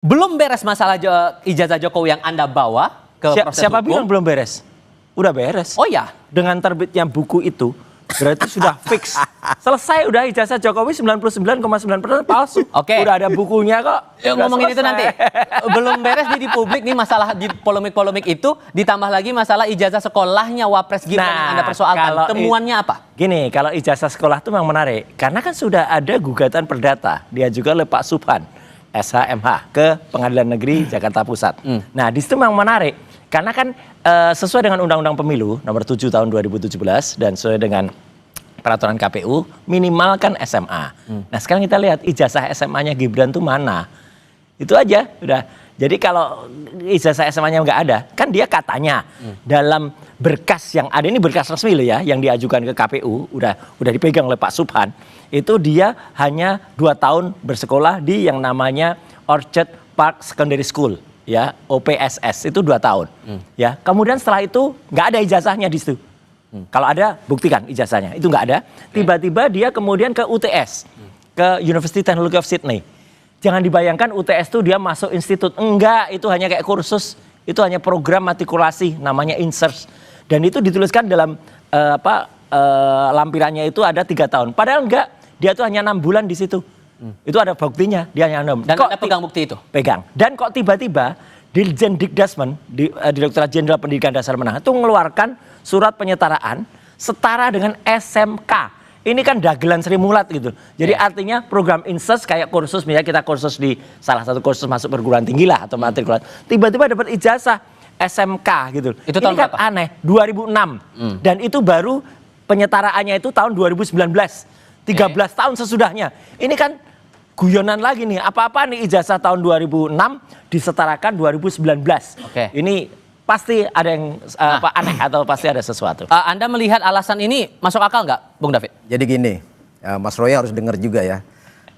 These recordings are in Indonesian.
Belum beres masalah ijazah Jokowi yang Anda bawa ke proses Siapa hukum. bilang belum beres? Udah beres. Oh ya? Dengan terbitnya buku itu, berarti sudah fix. Selesai udah ijazah Jokowi 99,9% palsu. Oke. Udah ada bukunya kok. Yuk Udah ngomongin itu selesai. nanti. Belum beres di publik nih masalah di polemik-polemik itu, ditambah lagi masalah ijazah sekolahnya Wapres Gibran yang Anda persoalkan. kalau Temuannya apa? Gini, kalau ijazah sekolah itu memang menarik. Karena kan sudah ada gugatan perdata. Diajukan oleh Pak Subhan, SHMH, ke Pengadilan Negeri Jakarta Pusat. Nah, di situ memang menarik. Karena kan sesuai dengan Undang-Undang Pemilu nomor 7 tahun 2017 dan sesuai dengan peraturan KPU, minimal kan SMA. Nah, sekarang kita lihat ijazah SMA-nya Gibran tuh mana. Itu aja, udah. Jadi kalau ijazah SMA-nya nggak ada, kan dia katanya dalam berkas yang ada, ini berkas resmi loh ya, yang diajukan ke KPU, udah dipegang oleh Pak Subhan, itu dia hanya 2 tahun bersekolah di yang namanya Orchard Park Secondary School, ya, OPSS, itu 2 tahun. Ya, kemudian setelah itu nggak ada ijazahnya di situ. Kalau ada, buktikan ijazahnya. Itu nggak ada. Tiba-tiba dia kemudian ke UTS, ke University Technology of Sydney. Jangan dibayangkan UTS itu dia masuk institut. Enggak, itu hanya kayak kursus. Itu hanya program matrikulasi, namanya INSERS. Dan itu dituliskan dalam lampirannya itu ada 3 tahun. Padahal enggak, dia tuh hanya 6 bulan di situ. Itu ada buktinya, dia hanya 6. Dan Anda pegang bukti itu? Pegang. Dan kok tiba-tiba Dirjen Dikdasmen, Direktorat Jenderal Pendidikan Dasar Menengah, itu mengeluarkan surat penyetaraan setara dengan SMK. Ini kan dagelan Sri Mulat gitu. Jadi artinya program INSERS kayak kursus, misalnya kita kursus di salah satu kursus masuk perguruan tinggi lah atau matrikulat. Tiba-tiba dapat ijazah SMK gitu. Itu ini tahun kan berapa? aneh, 2006. Dan itu baru penyetaraannya itu tahun 2019. 13 tahun sesudahnya. Ini kan guyonan lagi nih. Apa-apa nih ijazah tahun 2006 disetarakan 2019. Oke. Ini pasti ada yang aneh atau pasti ada sesuatu. Anda melihat alasan ini masuk akal nggak, Bung David? Jadi gini, Mas Roy harus dengar juga ya.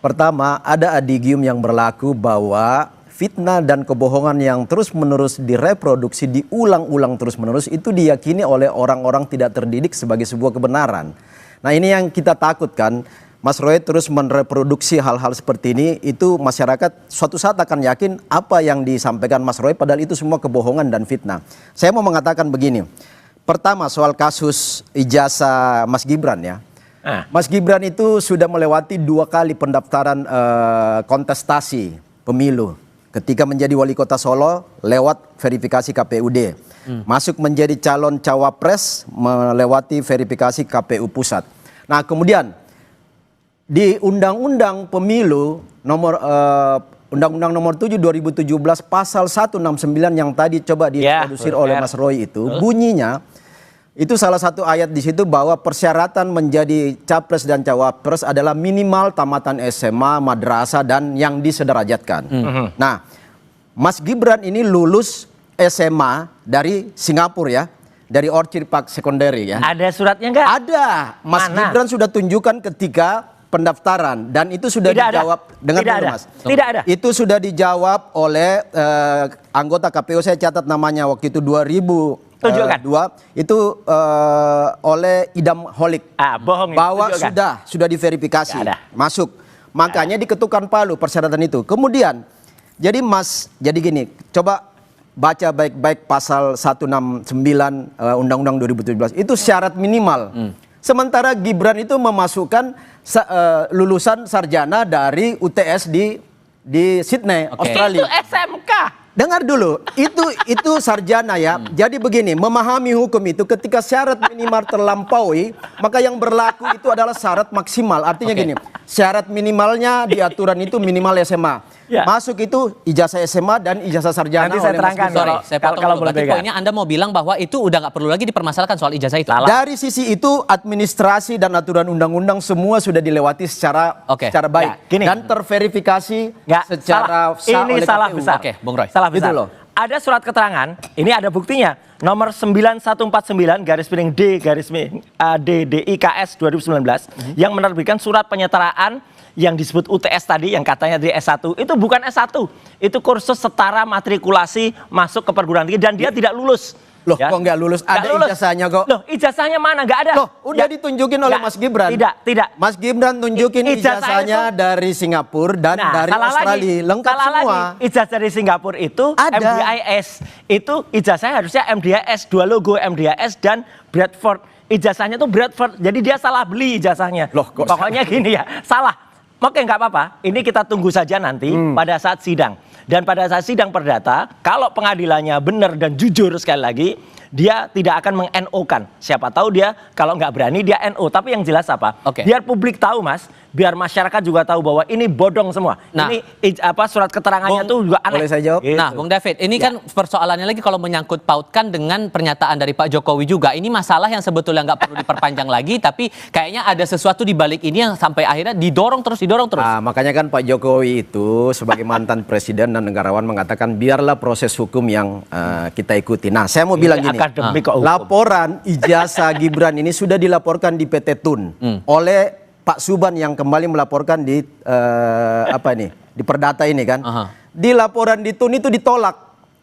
Pertama, ada adigium yang berlaku bahwa fitnah dan kebohongan yang terus-menerus direproduksi, diulang-ulang terus-menerus, itu diyakini oleh orang-orang tidak terdidik sebagai sebuah kebenaran. Nah, ini yang kita takutkan. Mas Roy terus mereproduksi hal-hal seperti ini, itu masyarakat suatu saat akan yakin apa yang disampaikan Mas Roy, padahal itu semua kebohongan dan fitnah. Saya mau mengatakan begini. Pertama, soal kasus ijazah Mas Gibran ya. Mas Gibran itu sudah melewati 2 kali pendaftaran kontestasi pemilu. Ketika menjadi wali kota Solo lewat verifikasi KPUD. Masuk menjadi calon cawapres melewati verifikasi KPU Pusat. Nah, kemudian di Undang-Undang Pemilu Undang-Undang nomor 7 2017 pasal 169 yang tadi coba diintrodusir oleh Mas Roy itu, bunyinya itu salah satu ayat di situ bahwa persyaratan menjadi capres dan cawapres adalah minimal tamatan SMA, madrasah dan yang disederajatkan. Nah, Mas Gibran ini lulus SMA dari Singapura ya. Dari Orchard Park Secondary ya. Ada suratnya enggak? Ada. Mas Gibran sudah tunjukkan ketika pendaftaran dan itu sudah dijawab. Dengar dulu Mas. Tidak ada. Itu sudah dijawab oleh anggota KPU, saya catat namanya waktu itu 2002 itu oleh Idam Holik. Bohong. Bahwa sudah diverifikasi. Masuk. Makanya diketukkan palu persyaratan itu. Kemudian jadi gini, coba baca baik-baik pasal 169 Undang-Undang 2017. Itu syarat minimal. Sementara Gibran itu memasukkan lulusan sarjana dari UTS di Sydney, Australia. Itu SMK. Dengar dulu, itu sarjana ya. Jadi begini, memahami hukum itu ketika syarat minimal terlampaui, maka yang berlaku itu adalah syarat maksimal. Artinya gini, syarat minimalnya di aturan itu minimal SMA. Masuk itu ijazah SMA dan ijazah sarjana. Nanti saya terangkan kalau berarti poinnya Anda mau bilang bahwa itu udah nggak perlu lagi dipermasalahkan soal ijazah itu. Dari sisi itu administrasi dan aturan undang-undang semua sudah dilewati secara baik dan terverifikasi secara sah ini oleh salah KPU. besar. Bung Roy. Salah besar. Gitu loh. Ada surat keterangan, ini ada buktinya. Nomor 9149/DDIKS 2019 yang menerbitkan surat penyetaraan yang disebut UTS tadi yang katanya di S1 itu bukan S1, itu kursus setara matrikulasi masuk ke perguruan tinggi dan dia tidak lulus. Loh, kok nggak lulus? Ada ijazahnya kok. Loh, ijazahnya mana? Nggak ada. Loh, udah ditunjukin oleh Mas Gibran. Tidak. Mas Gibran tunjukin ijazahnya dari Singapura dan dari Australia. Lengkap semua. Ijazah dari Singapura itu Ada. MDIS. Itu ijazahnya harusnya MDIS, 2 logo MDIS dan Bradford. Ijazahnya tuh Bradford. Jadi dia salah beli ijazahnya. Loh, kok pokoknya gini ya, salah. Oke, nggak apa-apa. Ini kita tunggu saja nanti pada saat sidang. Dan pada saat sidang perdata, kalau pengadilannya benar dan jujur sekali lagi, dia tidak akan meng-NO-kan. Siapa tahu dia kalau nggak berani dia NO. Tapi yang jelas apa? Biar publik tahu, Mas. Biar masyarakat juga tahu bahwa ini bodong semua. Nah, ini surat keterangannya tuh juga aneh. Boleh saya jawab? Gitu. Nah, Bung David, ini kan persoalannya lagi kalau menyangkut pautkan dengan pernyataan dari Pak Jokowi juga. Ini masalah yang sebetulnya nggak perlu diperpanjang lagi, tapi kayaknya ada sesuatu di balik ini yang sampai akhirnya didorong terus. Nah, makanya kan Pak Jokowi itu sebagai mantan presiden dan negarawan mengatakan biarlah proses hukum yang kita ikuti. Nah, saya mau bilang gini, laporan ijazah Gibran ini sudah dilaporkan di PT Tun oleh Pak Suban yang kembali melaporkan di di Perdata ini kan. Di laporan di Tun itu ditolak,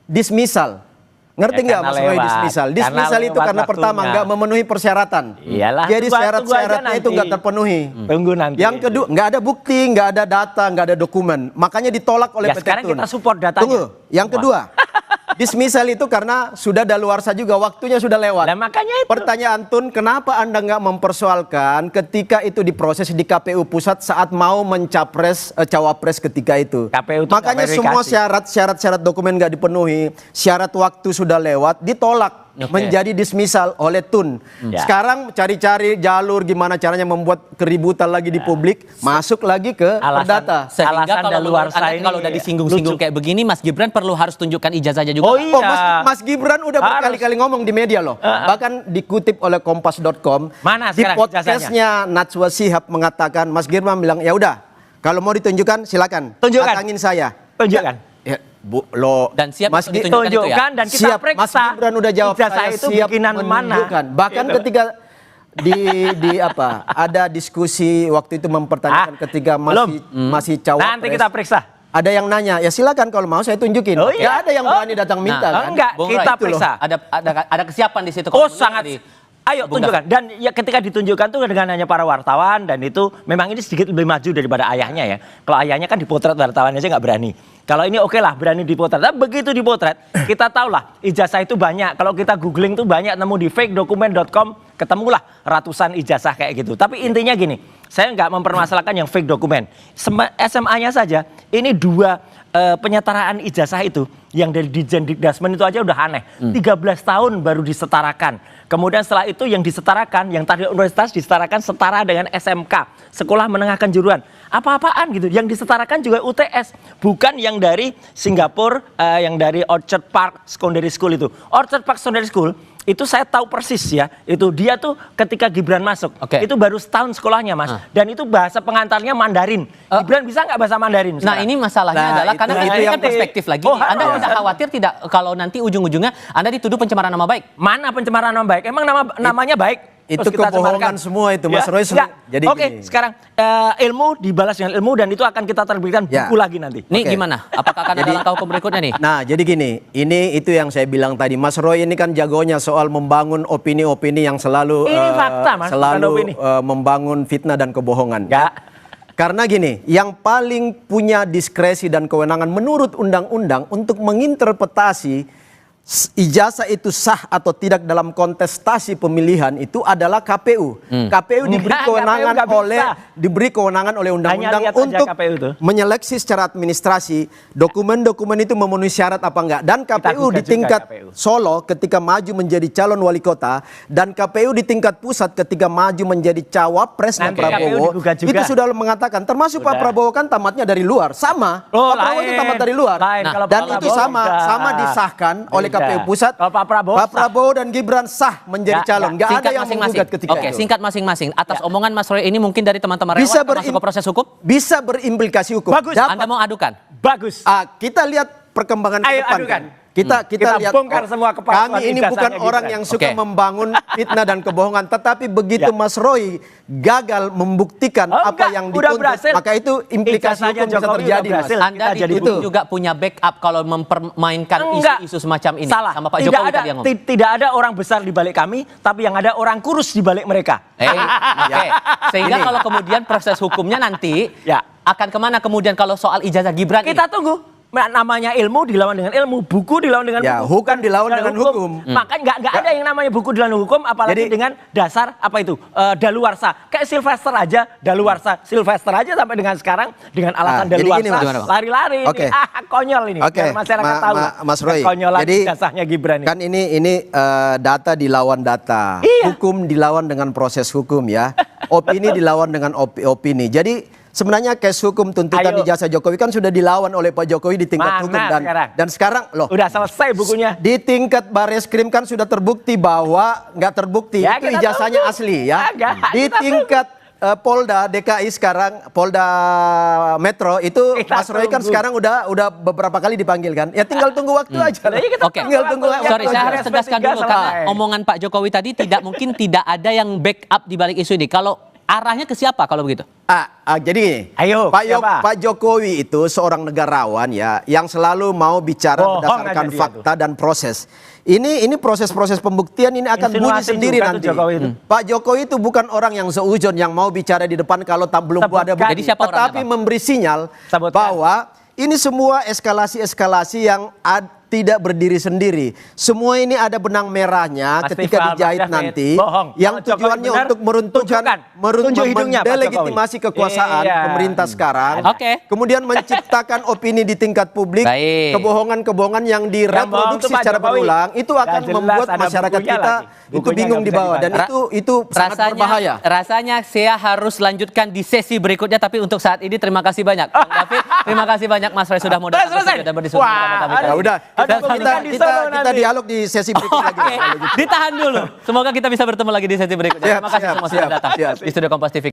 dismisal. Ngerti nggak Mas Roy dismisal? Dismisal itu karena pertama nggak memenuhi persyaratan. Iyalah. Jadi syarat-syaratnya itu nggak terpenuhi. Tunggu nanti. Yang kedua nggak ada bukti, nggak ada data, nggak ada dokumen. Makanya ditolak oleh PT Tun. Sekarang kita support datanya. Tunggu. Yang kedua. Dismisal itu karena sudah daluarsa juga, waktunya sudah lewat. Nah, makanya itu. Pertanyaan Tun, kenapa Anda nggak mempersoalkan ketika itu diproses di KPU Pusat saat mau mencapres cawapres ketika itu? KPU itu makanya semua syarat dokumen nggak dipenuhi, syarat waktu sudah lewat, ditolak. Menjadi dismisal oleh Tun. Sekarang cari-cari jalur gimana caranya membuat keributan lagi di publik, masuk lagi ke Perdata. Sehingga kalau udah disinggung-singgung kayak begini, Mas Gibran harus tunjukkan ijazahnya juga. Oh, Mas Gibran udah berkali-kali ngomong di media loh. Bahkan dikutip oleh Kompas.com. Mana di podcastnya Najwa Shihab mengatakan, Mas Gibran bilang, ya udah, kalau mau ditunjukkan silakan. Datangin saya. Tunjukkan. Dan siap Mas ditunjukkan itu ya? Dan kita periksa. Mas Gibran udah jawab, saya itu siap bikinan menunjukkan. mana. Bahkan ketika ada diskusi waktu itu mempertanyakan ketika masih cawapres. Nanti kita periksa. Ada yang nanya, ya silakan kalau mau saya tunjukin. Nggak ada yang berani datang minta kan? Enggak, kita periksa. Ada kesiapan di situ. Sangat. Ayo tunjukkan. Dan ya ketika ditunjukkan tuh dengan hanya para wartawan, dan itu memang ini sedikit lebih maju daripada ayahnya ya. Kalau ayahnya kan dipotret wartawan aja nggak berani. Kalau ini oke lah berani dipotret. Tapi begitu dipotret, kita tahu lah ijazah itu banyak. Kalau kita googling tuh banyak nemu di fakedocument.com, ketemulah ratusan ijazah kayak gitu. Tapi intinya gini, saya nggak mempermasalahkan yang fake dokumen. SMA-nya saja, ini 2 penyetaraan ijazah itu yang dari Ditjen Dikdasmen itu aja udah aneh. 13 tahun baru disetarakan. Kemudian setelah itu yang disetarakan, yang tadi universitas disetarakan setara dengan SMK, Sekolah Menengah Kejuruan. Apa-apaan gitu. Yang disetarakan juga UTS, bukan yang dari Singapura, yang dari Orchard Park Secondary School itu. Orchard Park Secondary School itu saya tahu persis ya, itu dia tuh ketika Gibran masuk, itu baru setahun sekolahnya Mas, dan itu bahasa pengantarnya Mandarin. Gibran bisa nggak bahasa Mandarin? Nah ini masalahnya adalah karena itu kan perspektif lagi. Anda tidak khawatir tidak kalau nanti ujung-ujungnya Anda dituduh pencemaran nama baik? Mana pencemaran nama baik? Emang namanya baik? Itu kebohongan semua itu Mas Roy. Jadi sekarang ilmu dibalas dengan ilmu, dan itu akan kita terbitkan buku lagi nanti. Ini gimana? Apakah akan ada langkah hukum berikutnya nih? Nah jadi gini, itu yang saya bilang tadi, Mas Roy ini kan jagonya soal membangun opini-opini yang selalu fakta, Mas, membangun fitnah dan kebohongan. Karena gini, yang paling punya diskresi dan kewenangan menurut undang-undang untuk menginterpretasi ijazah itu sah atau tidak dalam kontestasi pemilihan itu adalah KPU. KPU diberi kewenangan oleh undang-undang untuk menyeleksi secara administrasi dokumen-dokumen itu memenuhi syarat apa enggak. Dan KPU di tingkat Solo ketika maju menjadi calon wali kota, dan KPU di tingkat pusat ketika maju menjadi cawapresnya Prabowo, itu sudah mengatakan, termasuk Pak Prabowo kan tamatnya dari luar, sama. Pak Prabowo itu tamat dari luar. Dan itu sama disahkan oleh KPU Pusat. Pak Prabowo dan Gibran sah menjadi calon. Nggak ada yang menggugat ketika itu. Singkat masing-masing. Atas omongan Mas Roy ini mungkin dari teman-teman relawan masuk ke proses hukum? Bisa berimplikasi hukum. Bagus. Anda mau adukan? Bagus. Kita lihat perkembangan ke depan. Adukan. Kita Kita lihat bongkar semua kepalsuan kami ini ijazahnya bukan Gibran. orang yang suka Oke. membangun fitnah dan kebohongan, tetapi begitu Ya. Mas Roy gagal membuktikan Oh, apa enggak, yang udah dituntut, berhasil. maka itu implikasi Ijazahnya hukum bisa Jokowi terjadi, udah Mas. berhasil. Anda Kita di jadi PUN bukti. juga punya backup kalau mempermainkan Enggak. isu-isu semacam ini. Salah. Sama Pak Tidak Jokowi ada, tadi yang ngomong. tidak ada orang besar di balik kami, tapi yang ada orang kurus di balik mereka. Oke. Sehingga kalau kemudian proses hukumnya nanti Ya. akan kemana kemudian kalau soal ijazah Gibran Kita tunggu. Namanya ilmu dilawan dengan ilmu, buku dilawan dengan Ya, buku. hukum dilawan dengan hukum. Maka nggak ada yang namanya buku dilawan hukum, apalagi Jadi- dengan dasar apa itu daluarsa. Kayak Sylvester aja, daluarsa. Sylvester aja sampai dengan sekarang dengan alasan jadi gini, Mas. daluarsa, lari-lari. Oke. Ini, konyol ini. Oke, Biar masyarakat tahu. Mas Roy. Konyolan Jadi ijazahnya Gibran ini. kan ini data dilawan data, Iya. hukum dilawan dengan proses hukum ya, opini dilawan dengan opini. Jadi sebenarnya case hukum tuntutan Ayo. ijazah Jokowi kan sudah dilawan oleh Pak Jokowi di tingkat Mana hukum sekarang? dan sekarang loh. Udah selesai bukunya. Di tingkat Bareskrim kan sudah terbukti bahwa nggak terbukti Ya, itu kita ijazahnya tunggu. asli ya. Agak, Di kita tingkat Polda DKI sekarang, Polda Metro itu Kita Mas Roy kan tunggu. sekarang udah beberapa kali dipanggil kan. Ya tinggal tunggu waktu aja. Nah, iya, kita Oke. Tinggal tunggu waktu Sorry, aja. saya harus tegaskan dulu SP3 karena selesai. omongan Pak Jokowi tadi tidak ada yang backup di balik isu ini. Kalau arahnya ke siapa kalau begitu? Jadi gini, Ayo, siapa? Pak Jokowi itu seorang negarawan ya yang selalu mau bicara Bohong berdasarkan aja dia fakta dan proses. Ini proses-proses pembuktian ini akan bunyi Insinuasi sendiri juga tuh nanti. Jokowi itu. Pak Jokowi itu bukan orang yang seujon yang mau bicara di depan kalau belum ada Sebutkan. bukti. Jadi siapa orangnya, Tetapi Pak? memberi sinyal Sebutkan. bahwa ini semua eskalasi-eskalasi yang tidak berdiri sendiri. Semua ini ada benang merahnya Mas ketika Tifal, dijahit Mas David, nanti bohong. yang Kalau Jokowi tujuannya benar, untuk meruntuhkan tunjukkan. Tunjuk hidungnya, Pak mendelegitimasi Jokowi. kekuasaan Iya. pemerintah sekarang. Oke. Kemudian menciptakan opini di tingkat publik, Baik. kebohongan-kebohongan yang Yang bohong direproduksi tuh Pak secara Jokowi. berulang itu akan Nggak jelas, membuat ada masyarakat bukunya kita lagi. itu Bukunya bingung nggak di bisa bawah dan dibaca. itu sangat berbahaya. Rasanya saya harus lanjutkan di sesi berikutnya, tapi untuk saat ini terima kasih banyak Bang David, terima kasih banyak Mas Roy sudah mau datang Selesai. dan berdiskusi Wah, bersama kami. Ya udah, Ada kita pemilihan di kita, Solo kita nanti. dialog di sesi berikutnya lagi. Oke, ditahan dulu. Semoga kita bisa bertemu lagi di sesi berikutnya. Siap, Terima kasih siap, semua sudah siap, datang siap. di Studio Kompas TV.